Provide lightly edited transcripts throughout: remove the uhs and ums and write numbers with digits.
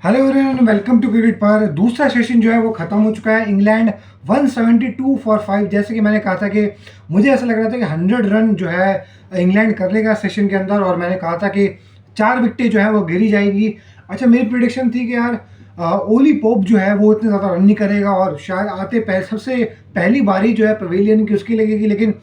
Hello everyone, welcome to cricket. पर दूसरा session जो है वो खत्म हो चुका है। England 172 for 5। जैसे कि मैंने कहा था कि मुझे ऐसा लग रहा था कि 100 रन जो है इंग्लैंड कर लेगा सेशन के अंदर, और मैंने कहा था कि 4 विकेटें जो है वो गिरी जाएगी। अच्छा, मेरी प्रिडिक्शन थी कि यार ओली पोप जो है वो इतने ज़्यादा रन नहीं करेगा और शायद सबसे पहली बारी जो है पवेलियन की उसकी लगेगी। लेकिन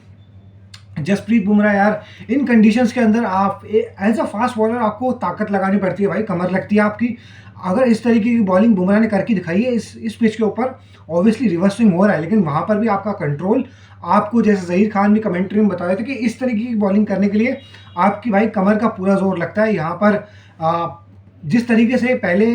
जसप्रीत बुमराह यार, इन कंडीशंस के अंदर आप एज अ फास्ट बॉलर आपको ताकत लगानी पड़ती है भाई, कमर लगती है आपकी। अगर इस तरीके की बॉलिंग बुमराह ने करके दिखाई है इस पिच के ऊपर, ऑब्वियसली रिवर्स स्विंग हो रहा है, लेकिन वहां पर भी आपका कंट्रोल, आपको जैसे जहीर खान भी कमेंट्री में बता रहे थे कि इस तरीके की बॉलिंग करने के लिए आपकी भाई कमर का पूरा जोर लगता है। यहाँ पर जिस तरीके से पहले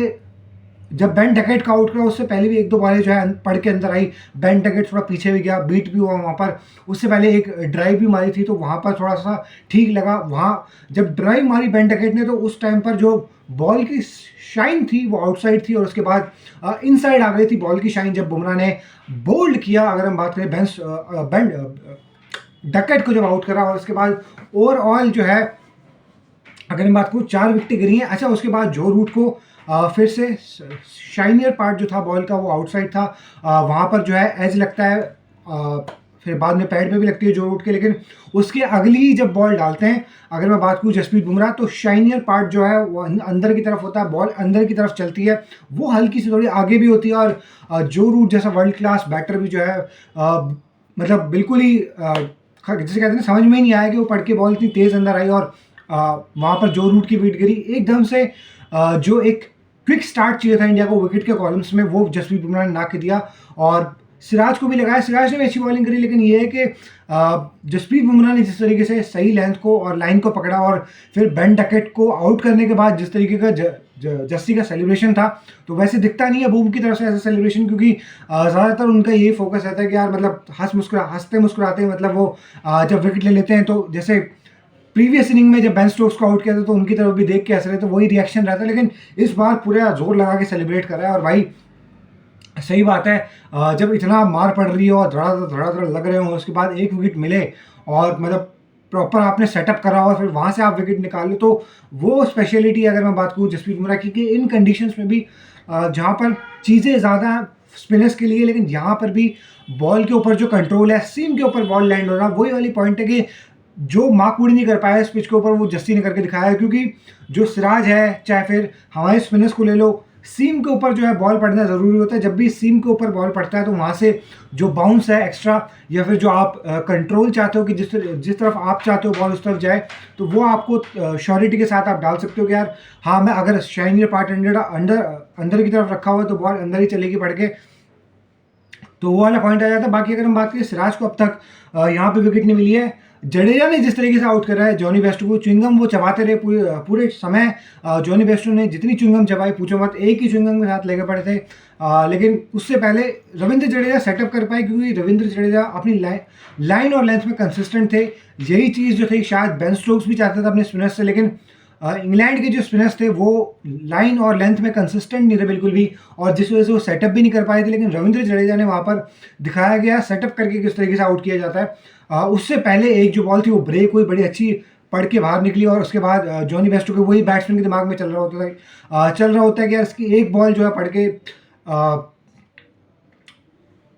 जब बेन डकेट का आउट करा उससे पहले भी एक दो बॉलें जो है पड़ के अंदर आई, बेन डकेट थोड़ा पीछे भी गया, बीट भी हुआ वहाँ पर। उससे पहले एक ड्राइव भी मारी थी तो वहाँ पर थोड़ा सा ठीक लगा। वहाँ जब ड्राइव मारी बेन डकेट ने तो उस टाइम पर जो बॉल की शाइन थी वो आउटसाइड थी, और उसके बाद इनसाइड आ गई थी बॉल की शाइन जब बुमराह ने बोल्ड किया। अगर हम बात करें बेन डकेट को जब आउट करा, और उसके बाद ओवरऑल जो है अगर मैं बात करूँ 4 विकेटें गिरी हैं। अच्छा, उसके बाद जो रूट को फिर से शाइनियर पार्ट जो था बॉल का वो आउटसाइड था, वहाँ पर जो है एज लगता है, फिर बाद में पैड पे भी लगती है जो रूट के। लेकिन उसके अगली जब बॉल डालते हैं, अगर मैं बात करूँ जसप्रीत बुमराह, तो शाइनियर पार्ट जो है वो अंदर की तरफ होता है, बॉल अंदर की तरफ चलती है, वो हल्की सी थोड़ी आगे भी होती है। और जो रूट जैसा वर्ल्ड क्लास बैटर भी जो है मतलब बिल्कुल ही जिसे कहते हैं समझ में ही नहीं आया कि वो पड़ के बॉल इतनी तेज अंदर आई, और वहाँ पर जो रूट की विकेट गिरी एकदम से, जो एक क्विक स्टार्ट चाहिए था इंडिया को विकेट के कॉलम्स में, वो जसप्रीत बुमराह ने ना के दिया। और सिराज को भी लगाया, सिराज ने भी अच्छी बॉलिंग करी, लेकिन ये है कि जसप्रीत बुमराह ने जिस तरीके से सही लेंथ को और लाइन को पकड़ा, और फिर बेन डकेट को आउट करने के बाद जिस तरीके का जस्सी का सेलिब्रेशन था, तो वैसे दिखता नहीं है बूम की तरफ से ऐसा सेलिब्रेशन, क्योंकि ज़्यादातर उनका यही फोकस रहता है कि यार मतलब हंसते मुस्कुराते मतलब वो जब विकेट ले लेते हैं, तो जैसे प्रीवियस इनिंग में जब बेन स्टोक्स को आउट किया था तो उनकी तरफ भी देख के ऐसे रहे, तो वही रिएक्शन रहता है। लेकिन इस बार पूरा जोर लगा के सेलिब्रेट कर रहा है। और भाई सही बात है, जब इतना मार पड़ रही हो और धड़ा लग रहे हो, उसके बाद एक विकेट मिले और मतलब प्रॉपर आपने सेटअप करा और फिर वहाँ से आप विकेट निकाल लो, तो वो स्पेशलिटी अगर मैं बात करूँ जसप्रीत बुमराह की, कि इन कंडीशंस में भी जहाँ पर चीज़ें ज़्यादा स्पिनर्स के लिए, लेकिन यहाँ पर भी बॉल के ऊपर जो कंट्रोल है, सीम के ऊपर बॉल लैंड हो रहा, वही वाली पॉइंट है कि जो माकूड़ी नहीं कर पाया इस पिच के ऊपर, वो जस्सी ने करके दिखाया है। क्योंकि जो सिराज है, चाहे फिर हमारे स्पिनर्स को ले लो, सीम के ऊपर जो है बॉल पड़ना ज़रूरी होता है। जब भी सीम के ऊपर बॉल पड़ता है तो वहाँ से जो बाउंस है एक्स्ट्रा, या फिर जो आप कंट्रोल चाहते हो कि जिस तरफ आप चाहते हो बॉल उस तरफ जाए, तो वो आपको श्योरिटी के साथ आप डाल सकते हो कि यार हाँ, मैं अगर शाइनियर पार्ट अंदर की तरफ रखा हुआ है तो बॉल अंदर ही चलेगी पड़ के, तो वो वाला पॉइंट आ जाता है। बाकी अगर हम बात करें सिराज को अब तक यहाँ पे विकेट नहीं मिली है। जडेजा ने जिस तरीके से आउट करा है जॉनी बेस्टो को, च्युइंगम वो चबाते रहे पूरे समय। जॉनी बेस्टो ने जितनी च्युइंगम चबाई पूछो मत, एक ही च्युइंगम के साथ लेके पड़े थे। लेकिन उससे पहले रविंद्र जडेजा सेटअप कर पाए, क्योंकि रविंद्र जडेजा अपनी लाइन और लेंथ में कंसिस्टेंट थे। यही चीज़ जो थी शायद बेन स्टोक्स भी चाहते थे अपने स्पिनर्स से, लेकिन इंग्लैंड के जो स्पिनर्स थे वो लाइन और लेंथ में कंसिस्टेंट नहीं थे बिल्कुल भी, और जिस वजह से वो सेटअप भी नहीं कर पाए थे। लेकिन रविंद्र जडेजा ने वहाँ पर दिखाया गया सेटअप करके किस तरीके से आउट किया जाता है। उससे पहले एक जो बॉल थी वो ब्रेक हुई, बड़ी अच्छी पढ़ के बाहर निकली, और उसके बाद जॉनी बेस्टो के वही बैट्समैन के दिमाग में चल रहा होता है कि यार इसकी एक बॉल जो है पढ़ के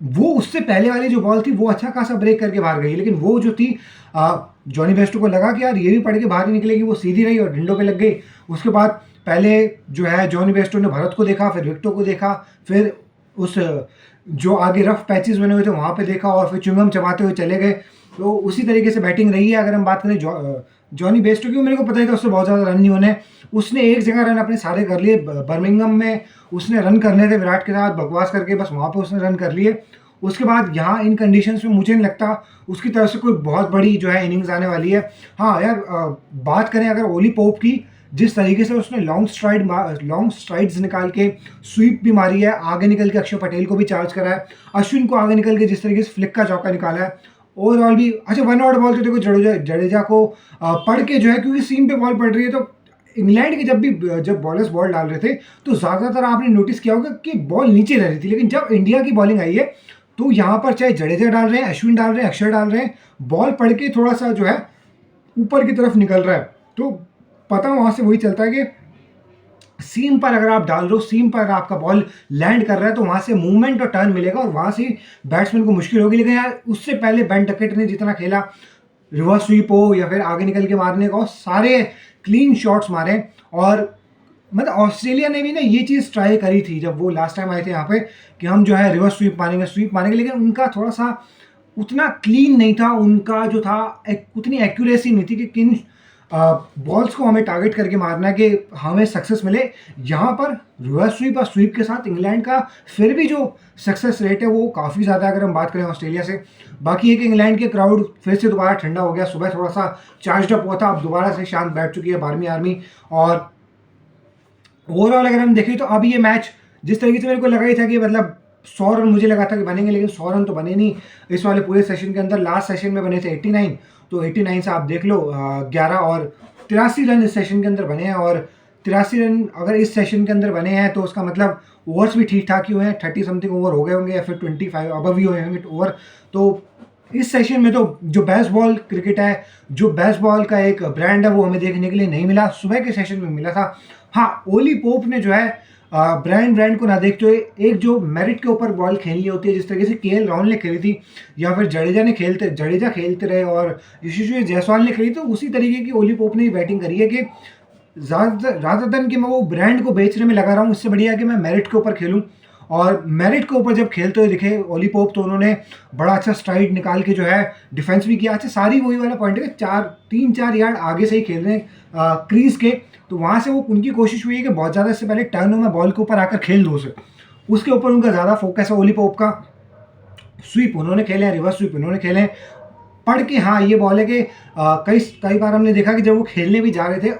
वो उससे पहले वाली जो बॉल थी वो अच्छा खासा ब्रेक करके बाहर गई, लेकिन वो जो थी जॉनी बेस्टो को लगा कि यार ये भी पड़ के बाहर ही निकलेगी, वो सीधी रही और डिंडो पे लग गई। उसके बाद पहले जो है जॉनी बेस्टो ने भरत को देखा, फिर विक्टो को देखा, फिर उस जो आगे रफ पैचेस बने हुए थे वहाँ पे देखा, और फिर च्युइंगम चबाते हुए चले गए। तो उसी तरीके से बैटिंग रही है। अगर हम बात करें जॉनी बेस्टो की, मेरे को पता ही था उससे बहुत ज़्यादा रन नहीं होने, उसने एक जगह रन अपने सारे कर लिए। बर्मिंघम में उसने रन करने थे विराट के साथ बकवास करके, बस वहाँ पे उसने रन कर लिए। उसके बाद यहाँ इन कंडीशंस में मुझे नहीं लगता उसकी तरफ से कोई बहुत बड़ी जो है इनिंग्स आने वाली है। हाँ यार, बात करें अगर ओली पोप की, जिस तरीके से उसने लॉन्ग स्ट्राइड्स निकाल के स्वीप भी मारी है, आगे निकल के अक्षर पटेल को भी चार्ज करा है, अश्विन को आगे निकल के जिस तरीके से फ्लिक का चौका निकाला है, ओवरऑल भी अच्छा। 1 आउट बॉल तो देखो जडेजा को पढ़ के जो है, क्योंकि सीम पे बॉल पड़ रही है, तो इंग्लैंड के जब बॉलर्स बॉल डाल रहे थे तो ज़्यादातर आपने नोटिस किया होगा कि बॉल नीचे रह रही थी। लेकिन जब इंडिया की बॉलिंग आई है तो यहाँ पर चाहे जडेजा डाल रहे हैं, अश्विन डाल रहे हैं, अक्षर डाल रहे हैं, बॉल पड़ के थोड़ा सा जो है ऊपर की तरफ निकल रहा है, तो पता वहाँ से वही चलता है कि सीम पर अगर आप डाल रहे हो, सीम पर अगर आपका बॉल लैंड कर रहा है तो वहाँ से मूवमेंट और टर्न मिलेगा और वहाँ से बैट्समैन को मुश्किल होगी। लेकिन यार उससे पहले बेन डकेट ने जितना खेला, रिवर्स स्वीप हो या फिर आगे निकल के मारने का, सारे क्लीन शॉट्स मारे। और मतलब ऑस्ट्रेलिया ने भी ना ये चीज़ ट्राई करी थी जब वो लास्ट टाइम आए थे यहाँ पे कि हम जो है रिवर्स स्वीप मारेंगे, लेकिन उनका थोड़ा सा उतना क्लीन नहीं था, उनका जो था उतनी एक्यूरेसी नहीं थी कि किन बॉल्स को हमें टारगेट करके मारना है कि हमें सक्सेस मिले। यहाँ पर रिवर्स स्वीप और स्वीप के साथ इंग्लैंड का फिर भी जो सक्सेस रेट है वो काफ़ी ज़्यादा है अगर हम बात करें ऑस्ट्रेलिया से। बाकी एक इंग्लैंड के क्राउड फिर से दोबारा ठंडा हो गया, सुबह थोड़ा सा चार्ज अप हुआ था, अब दोबारा से शांत बैठ चुकी है बारहवीं आर्मी। और ओवरऑल अगर हम देखें तो अब ये मैच जिस तरीके से मेरे को लगा ही था कि मतलब 100 रन मुझे लगा था कि बनेंगे, लेकिन 100 रन तो बने नहीं इस वाले पूरे सेशन के अंदर। लास्ट सेशन में बने थे 89, तो 89 से आप देख लो 11 और 83 रन इस सेशन के अंदर बने हैं। और 83 रन अगर इस सेशन के अंदर बने हैं तो उसका मतलब ओवर्स भी ठीक ठाक ही हुए हैं, 30 समथिंग ओवर हो गए होंगे या फिर 25 अबव ही हुए होंगे ओवर। तो इस सेशन में तो जो बेस्ट बॉल क्रिकेट है, जो बेस्ट बॉल का एक ब्रांड है वो हमें देखने के लिए नहीं मिला, सुबह के सेशन में मिला था। हाँ, ओली पोप ने जो है ब्रांड को ना देखते हुए एक जो मेरिट के ऊपर बॉल खेलनी होती है, जिस तरीके से केएल राहुल ने खेली थी या फिर जडेजा खेलते रहे और यशस्वी जायसवाल ने खेली, तो उसी तरीके की ओली पोप ने बैटिंग करी है कि ज़्यादा दिन कि मैं वो ब्रांड को बेचने में लगा रहा हूँ, इससे बढ़िया है कि मैं मेरिट के ऊपर खेलूँ। और मेरिट के ऊपर जब खेलते हुए दिखे ओली पोप तो उन्होंने बड़ा अच्छा स्ट्राइड निकाल के जो है डिफेंस भी किया। अच्छा, सारी वही वाला पॉइंट है कि 3-4 यार्ड आगे से ही खेल रहे हैं क्रीज के, तो वहाँ से वो उनकी कोशिश हुई है कि बहुत ज़्यादा इससे पहले टर्न में बॉल के ऊपर आकर खेल दो उसे, उसके ऊपर उनका ज़्यादा फोकस है ओली पोप का। स्वीप उन्होंने खेले हैं, रिवर्स स्वीप उन्होंने खेले हैं, पढ़ के। हाँ, ये बॉल है कि कई बार हमने देखा कि जब वो खेलने भी जा रहे थे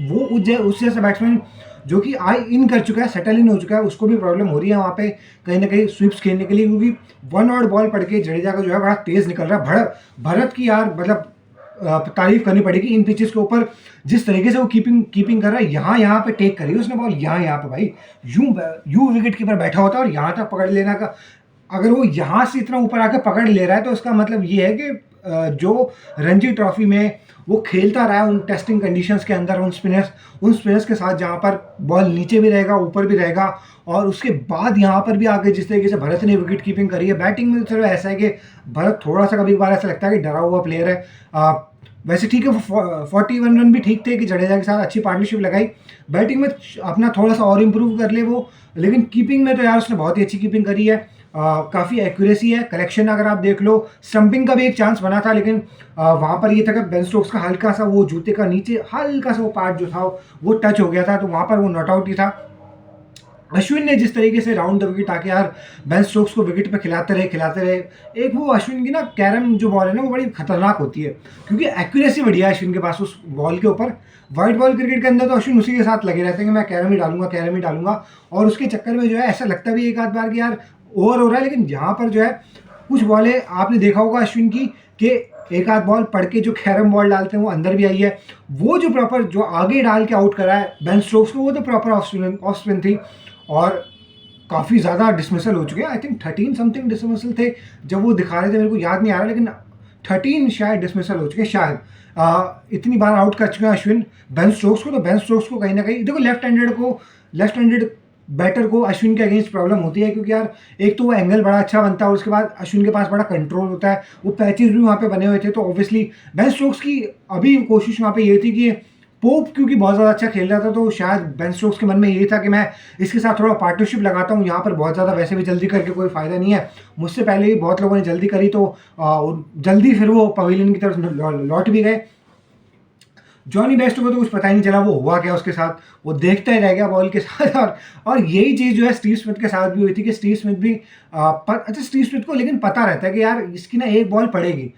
वो उस जैसा बैट्समैन जो कि आई इन कर चुका है, सेटल इन हो चुका है, उसको भी प्रॉब्लम हो रही है वहाँ पे कहीं ना कहीं स्वीप्स खेलने के लिए, क्योंकि वन आउट बॉल पड़ के जडेजा का जो है बड़ा तेज़ निकल रहा है। भरत की यार मतलब तारीफ करनी पड़ेगी इन पिचेस के ऊपर, जिस तरीके से वो कीपिंग कर रहा है। यहाँ पे टेक करी उसने बॉल, यहाँ पे भाई यूं विकेट कीपर बैठा होता है और यहाँ तक पकड़ लेना का, अगर वो यहाँ से इतना ऊपर आकर पकड़ ले रहा है तो उसका मतलब ये है कि जो रणजी ट्रॉफी में वो खेलता रहा है उन टेस्टिंग कंडीशंस के अंदर, उन स्पिनर्स के साथ जहाँ पर बॉल नीचे भी रहेगा ऊपर भी रहेगा। और उसके बाद यहाँ पर भी आगे जिस तरीके से भरत ने विकेट कीपिंग करी है, बैटिंग में तो चलो ऐसा है कि भरत थोड़ा सा कभी कभार ऐसा लगता है कि डरा हुआ प्लेयर है। वैसे ठीक है, 41 रन भी ठीक थे कि जडेजा के साथ अच्छी पार्टनरशिप लगाई। बैटिंग में अपना थोड़ा सा और इम्प्रूव कर ले वो, लेकिन कीपिंग में तो यार उसने बहुत ही अच्छी कीपिंग करी है। काफ़ी एक्यूरेसी है, कलेक्शन अगर आप देख लो, स्टंपिंग का भी एक चांस बना था, लेकिन वहाँ पर ये था कि बेन स्टोक्स का हल्का सा वो जूते का नीचे हल्का सा वो पार्ट जो था वो टच हो गया था, तो वहाँ पर वो नॉट आउट ही था। अश्विन ने जिस तरीके से राउंड द विकेट आके यार बेन स्टोक्स को विकेट पे खिलाते रहे। एक वो अश्विन की ना कैरम जो बॉल है ना वो बड़ी खतरनाक होती है, क्योंकि एक्यूरेसी बढ़िया है अश्विन के पास उस बॉल के ऊपर। वाइट बॉल क्रिकेट के अंदर तो अश्विन उसी के साथ लगे रहते हैं कि मैं कैरम ही डालूंगा, और उसके चक्कर में जो है ऐसा लगता भी एक आध बार कि यार ओवर हो रहा है, लेकिन यहाँ पर जो है कुछ बॉलें आपने देखा होगा अश्विन की कि एक आध बॉल पढ़ के जो कैरम बॉल डालते हैं वो अंदर भी आई है। वो जो प्रॉपर जो आगे डाल के आउट करा है बेन स्टोक्स को, वो तो प्रॉपर ऑफ स्पिन थी। और काफ़ी ज़्यादा डिसमिसल हो चुके हैं, आई थिंक 13 समथिंग डिसमिसल थे जब वो दिखा रहे थे, मेरे को याद नहीं आ रहा, लेकिन 13 शायद डिसमिसल हो चुके हैं शायद। इतनी बार आउट कर चुके हैं अश्विन बेन स्टोक्स को, तो बेन स्टोक्स को कहीं ना कहीं देखो लेफ्ट हैंडेड बैटर को अश्विन के अगेंस्ट प्रॉब्लम होती है, क्योंकि यार एक तो वो एंगल बड़ा अच्छा बनता है और उसके बाद अश्विन के पास बड़ा कंट्रोल होता है, वो पैचेस भी वहाँ पे बने हुए थे। तो ऑब्वियसली बेन स्टोक्स की अभी कोशिश वहाँ पे ये थी कि पोप क्योंकि बहुत ज़्यादा अच्छा खेल रहा था, तो शायद बेन स्टोक्स के मन में ये था कि मैं इसके साथ थोड़ा पार्टनरशिप लगाता हूँ, यहाँ पर बहुत ज़्यादा वैसे भी जल्दी करके कोई फ़ायदा नहीं है, मुझसे पहले ही बहुत लोगों ने जल्दी करी, तो जल्दी फिर वो पवेलियन की तरफ लौट भी गए। जॉनी बेस्टो को तो कुछ पता ही नहीं चला वो हुआ क्या उसके साथ, वो देखता ही रह गया बॉल के साथ। और यही चीज़ जो है स्टीव स्मिथ के साथ भी हुई थी कि स्टीव स्मिथ भी अच्छा स्टीव स्मिथ को लेकिन पता रहता है कि यार इसकी ना एक बॉल पड़ेगी।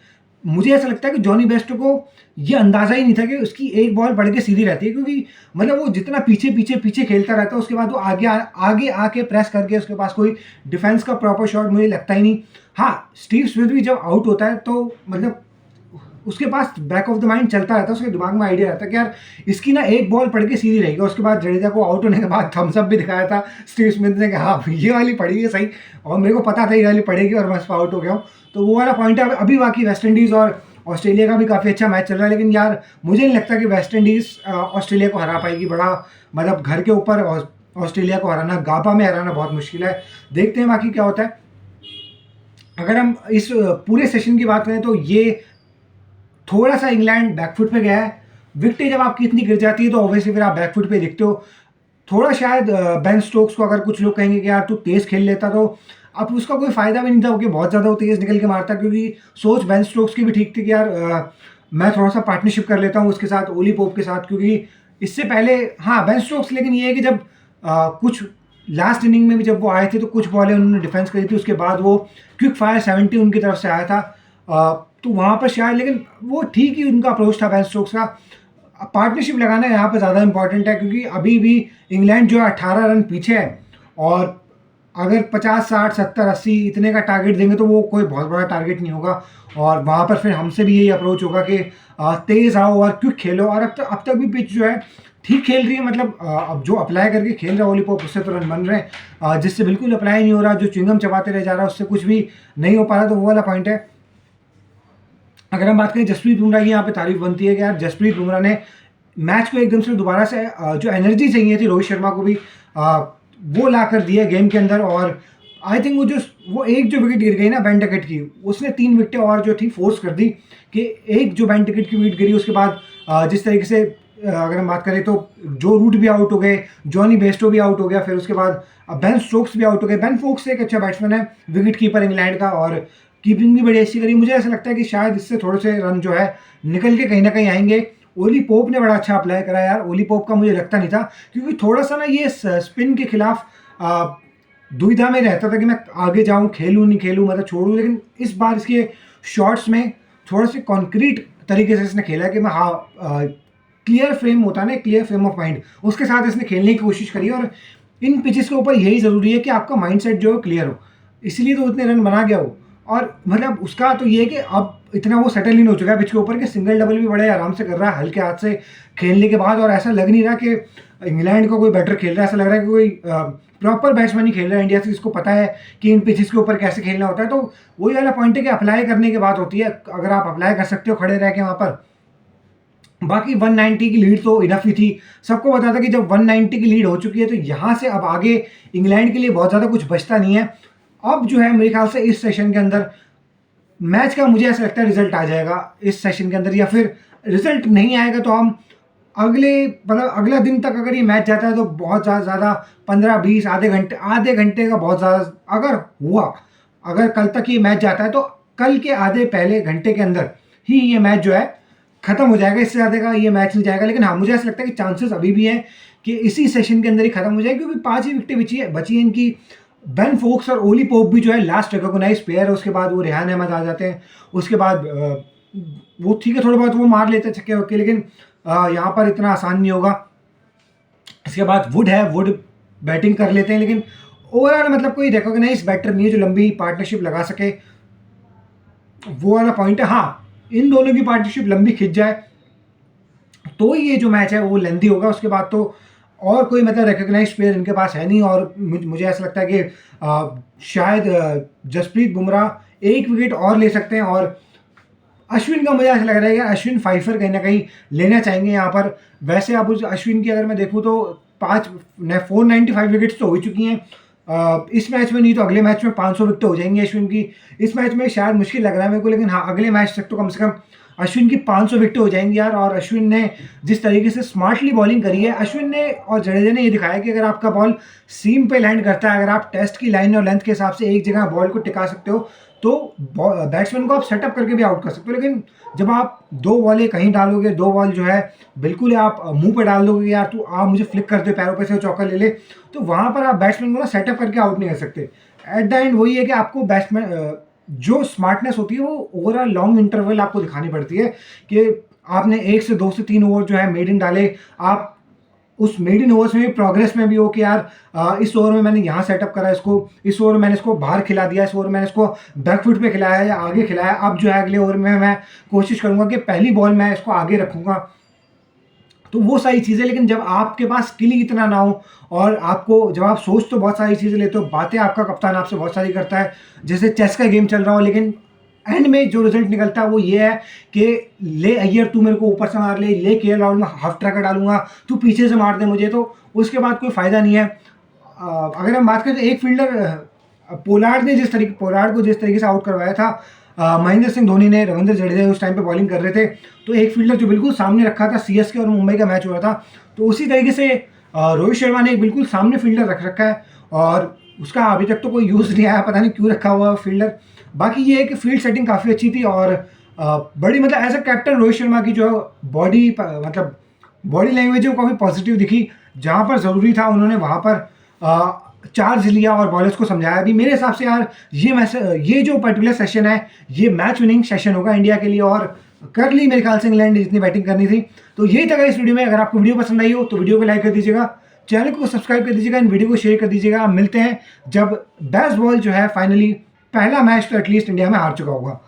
मुझे ऐसा लगता है कि जॉनी बेस्टो को ये अंदाज़ा ही नहीं था कि उसकी एक बॉल पड़ के सीधी रहती है, क्योंकि मतलब वो जितना पीछे खेलता रहता है उसके बाद वो आगे आके प्रेस करके उसके पास कोई डिफेंस का प्रॉपर शॉट मुझे लगता ही नहीं। हाँ, स्टीव स्मिथ भी जब आउट होता है तो मतलब उसके पास बैक ऑफ द माइंड चलता रहता है, उसके दिमाग में आइडिया रहता है कि यार इसकी ना एक बॉल पड़ के सीधी रहेगी। उसके बाद जडेजा को आउट होने के बाद थम्स अप भी दिखाया था स्टीव स्मिथ ने कि हाँ ये वाली पड़ी है सही, और मेरे को पता था ये वाली पड़ेगी और मैं आउट हो गया हूँ। तो वो वाला पॉइंट है। अभी बाकी वेस्ट इंडीज़ और ऑस्ट्रेलिया का भी काफ़ी अच्छा मैच चल रहा है, लेकिन यार मुझे नहीं लगता कि वेस्ट इंडीज़ ऑस्ट्रेलिया को हरा पाएगी। बड़ा मतलब घर के ऊपर ऑस्ट्रेलिया को हराना, गाबा में हराना बहुत मुश्किल है। देखते हैं बाकी क्या होता है। अगर हम इस पूरे सेशन की बात करें तो ये थोड़ा सा इंग्लैंड बैकफुट पे गया है। विकेटें जब आपकी इतनी गिर जाती है तो ऑब्वियसली फिर आप बैकफुट पे दिखते हो। थोड़ा शायद बेन स्टोक्स को अगर कुछ लोग कहेंगे कि यार तू तेज़ खेल लेता तो अब उसका कोई फ़ायदा भी नहीं था, क्योंकि बहुत ज़्यादा वो तेज़ निकल के मारता, क्योंकि सोच बेन स्टोक्स की भी ठीक थी कि यार मैं थोड़ा सा पार्टनरशिप कर लेता हूँ उसके साथ, ओली पोप के साथ, क्योंकि इससे पहले हाँ बेन स्टोक्स, लेकिन ये है कि जब कुछ लास्ट इनिंग में भी जब वो आए थे तो कुछ बॉलें उन्होंने डिफेंस करी थी, उसके बाद वो क्विक फायर 70 उनकी तरफ से आया था। तो वहाँ पर शायद, लेकिन वो ठीक ही उनका अप्रोच था बेन स्टोक्स का। पार्टनरशिप लगाना यहाँ पर ज़्यादा इंपॉर्टेंट है, क्योंकि अभी भी इंग्लैंड जो है 18 रन पीछे है, और अगर 50 60 70 80 इतने का टारगेट देंगे तो वो कोई बहुत बड़ा टारगेट नहीं होगा, और वहाँ पर फिर हमसे भी यही अप्रोच होगा कि तेज़ आओ और क्विक खेलो। और अब तक भी पिच जो है ठीक खेल रही है, मतलब अब जो अप्लाई करके खेल रहा है ओली पोप उससे तो रन बन रहे हैं, जिससे बिल्कुल अप्लाई नहीं हो रहा, जो च्युइंगम चबाते रह जा रहा है उससे कुछ भी नहीं हो पा रहा, तो वो वाला पॉइंट है। अगर हम बात करें जसप्रीत बुमराह की, यहाँ पे तारीफ बनती है कि यार जसप्रीत बुमराह ने मैच को एकदम से दोबारा से जो एनर्जी चाहिए थी रोहित शर्मा को भी वो ला कर दिया गेम के अंदर। और आई थिंक वो एक जो विकेट गिर गई ना बेन टिकट की, उसने 3 विकेटें और जो थी फोर्स कर दी, कि एक जो बेन टिकट की विकेट गिरी उसके बाद जिस तरीके से अगर हम बात करें तो जो रूट भी आउट हो गए, जॉनी बेस्टो भी आउट हो गया, फिर उसके बाद बेन स्टोक्स भी आउट हो गए। बेन फोक्स एक अच्छा बैट्समैन है, विकेट कीपर इंग्लैंड का, और कीपिंग भी बड़ी अच्छी करी। मुझे ऐसा लगता है कि शायद इससे थोड़े से रन जो है निकल के कहीं ना कहीं आएंगे। ओली पोप ने बड़ा अच्छा अप्लाई करा यार, ओली पोप का मुझे लगता नहीं था, क्योंकि थोड़ा सा ना ये स्पिन के खिलाफ दुविधा में रहता था कि मैं आगे जाऊं, खेलूं नहीं खेलूं, मतलब छोड़ूं, लेकिन इस बार इसके शॉट्स में थोड़ा से कॉन्क्रीट तरीके से इसने खेला कि मैं क्लियर फ्रेम होता है ना, क्लियर फ्रेम ऑफ माइंड, उसके साथ इसने खेलने की कोशिश करी। और इन पिचेस के ऊपर यही ज़रूरी है कि आपका माइंडसेट जो है क्लियर हो, इसलिए तो उतने रन बना गया वो। और मतलब उसका तो ये है कि अब इतना वो सेटल इन हो चुका है पिच के ऊपर कि सिंगल डबल भी बड़े आराम से कर रहा है हल्के हाथ से खेलने के बाद, और ऐसा लग नहीं रहा कि इंग्लैंड को कोई बेटर खेल रहा है। ऐसा लग रहा है कि कोई प्रॉपर बैट्समैन ही खेल रहा है इंडिया से, जिसको पता है कि इन पिचेस के ऊपर कैसे खेलना होता है। तो वही वाला पॉइंट है कि अप्लाई करने की बात होती है, अगर आप अप्लाई कर सकते हो खड़े रह के वहाँ पर। बाकी 190 की लीड तो इनफ ही थी, सबको पता था कि जब 190 की लीड हो चुकी है तो यहाँ से अब आगे इंग्लैंड के लिए बहुत ज़्यादा कुछ बचता नहीं है। अब जो है मेरे ख्याल से इस सेशन के अंदर मैच का मुझे ऐसा लगता है रिजल्ट आ जाएगा इस सेशन के अंदर, या फिर रिजल्ट नहीं आएगा तो हम अगला दिन तक अगर ये मैच जाता है तो बहुत ज़्यादा 15-20 आधे घंटे का बहुत ज़्यादा अगर हुआ, अगर कल तक ये मैच जाता है तो कल के आधे पहले घंटे के अंदर ही ये मैच जो है खत्म हो जाएगा, इससे ज़्यादा का ये मैच नहीं जाएगा। लेकिन हाँ मुझे ऐसा लगता है कि चांसेस अभी भी हैं कि इसी सेशन के अंदर ही खत्म हो जाएगी, क्योंकि 5 ही विकेटें बची हैं इनकी। बेन फोक्स और ओली पोप भी जो है लास्ट रिकॉग्नाइज प्लेयर है, उसके बाद वो रेहान अहमद आ जाते हैं, उसके बाद वो ठीक है थोड़ा बहुत वो मार लेते हैं छक्के वक्के, लेकिन यहाँ पर इतना आसान नहीं होगा। इसके बाद वुड बैटिंग कर लेते हैं, लेकिन ओवरऑल मतलब कोई रिकॉग्नाइज बैटर नहीं है जो लंबी पार्टनरशिप लगा सके, वो वाला पॉइंट है। हाँ इन दोनों की पार्टनरशिप लंबी खिंच जाए तो ये जो मैच है वो लेंदी होगा, उसके बाद तो और कोई मतलब रिकॉग्नाइज प्लेयर इनके पास है नहीं। और मुझे ऐसा लगता है कि शायद जसप्रीत बुमराह एक विकेट और ले सकते हैं, और अश्विन का मुझे ऐसा लग रहा है कि अश्विन फाइफर कहीं ना कहीं लेना चाहेंगे यहाँ पर। वैसे अब उस अश्विन की अगर मैं देखूँ तो 495 विकेट्स तो हो चुकी हैं इस मैच में, नहीं तो अगले मैच में 500 विकेट हो जाएंगी अश्विन की। इस मैच में शायद मुश्किल लग रहा है मेरे को, लेकिन हाँ अगले मैच तक तो कम से कम अश्विन की 500 विकेट हो जाएंगी यार। और अश्विन ने जिस तरीके से स्मार्टली बॉलिंग करी है, अश्विन ने और जडेजा ने ये दिखाया कि अगर आपका बॉल सीम पे लैंड करता है, अगर आप टेस्ट की लाइन और लेंथ के हिसाब से एक जगह बॉल को टिका सकते हो तो बैट्समैन को आप सेटअप करके भी आउट कर सकते हो। लेकिन जब आप 2 बॉलें कहीं डालोगे, 2 बॉल जो है बिल्कुल आप मुंह पे डाल दोगे यार तू आप मुझे फ्लिक कर दे पैरों पे से चौका ले ले, तो वहाँ पर आप बैट्समैन को ना सेटअप करके आउट नहीं कर सकते। एट द एंड वही है कि आपको बैट्समैन जो स्मार्टनेस होती है वो ओवरऑल लॉन्ग इंटरवल आपको दिखानी पड़ती है कि आपने 1 से 2 से 3 ओवर जो है मेड इन डाले, आप उस मेड इन ओवर्स में भी प्रोग्रेस में भी हो कि यार इस ओवर में मैंने यहाँ सेटअप करा इसको, इस ओवर में मैंने इसको बाहर खिला दिया, इस ओवर में मैंने इसको बैकफुट पे खिलाया या आगे खिलाया, अब जो है अगले ओवर में मैं कोशिश करूँगा कि पहली बॉल मैं इसको आगे रखूँगा। तो वो सारी चीज़ें, लेकिन जब आपके पास स्किल ही इतना ना हो और आपको जब आप सोच तो बहुत सारी चीज़ें लेते हो, बातें आपका कप्तान आपसे बहुत सारी करता है, जैसे चेस का गेम चल रहा हो, लेकिन एंड में जो रिजल्ट निकलता है वो ये है कि ले अय्यर तू मेरे को ऊपर से मार ले केएल राहुल में हाफ ट्रैकर डालूंगा, तू पीछे से मार दे मुझे, तो उसके बाद कोई फ़ायदा नहीं है। अगर हम बात करें तो एक फील्डर पोलार्ड को जिस तरीके से आउट करवाया था महेंद्र सिंह धोनी ने, रविंद्र जडेजा उस टाइम पे बॉलिंग कर रहे थे, तो एक फील्डर जो बिल्कुल सामने रखा था, सीएसके और मुंबई का मैच हो रहा था, तो उसी तरीके से रोहित शर्मा ने एक बिल्कुल सामने फील्डर रख रखा है और उसका अभी तक तो कोई यूज़ नहीं आया, पता नहीं क्यों रखा हुआ फील्डर। बाकी ये है कि फील्ड सेटिंग काफ़ी अच्छी थी और बड़ी मतलब as a captain Rohit Sharma की जो बॉडी मतलब बॉडी लैंग्वेज है वो काफ़ी पॉजिटिव दिखी, जहाँ पर ज़रूरी था उन्होंने वहाँ पर चार्ज लिया और बॉलर्स को समझाया भी। मेरे हिसाब से यार ये जो पर्टिकुलर सेशन है ये मैच विनिंग सेशन होगा इंडिया के लिए, और कर ली मेरे ख्याल से इंग्लैंड ने जितनी बैटिंग करनी थी। तो यही था इस वीडियो में। अगर आपको वीडियो पसंद आई हो तो वीडियो को लाइक कर दीजिएगा, चैनल को सब्सक्राइब कर दीजिएगा, इन वीडियो को शेयर कर दीजिएगा। मिलते हैं जब बेस्ट बॉल जो है फाइनली पहला मैच तो एटलीस्ट इंडिया में हार चुका होगा।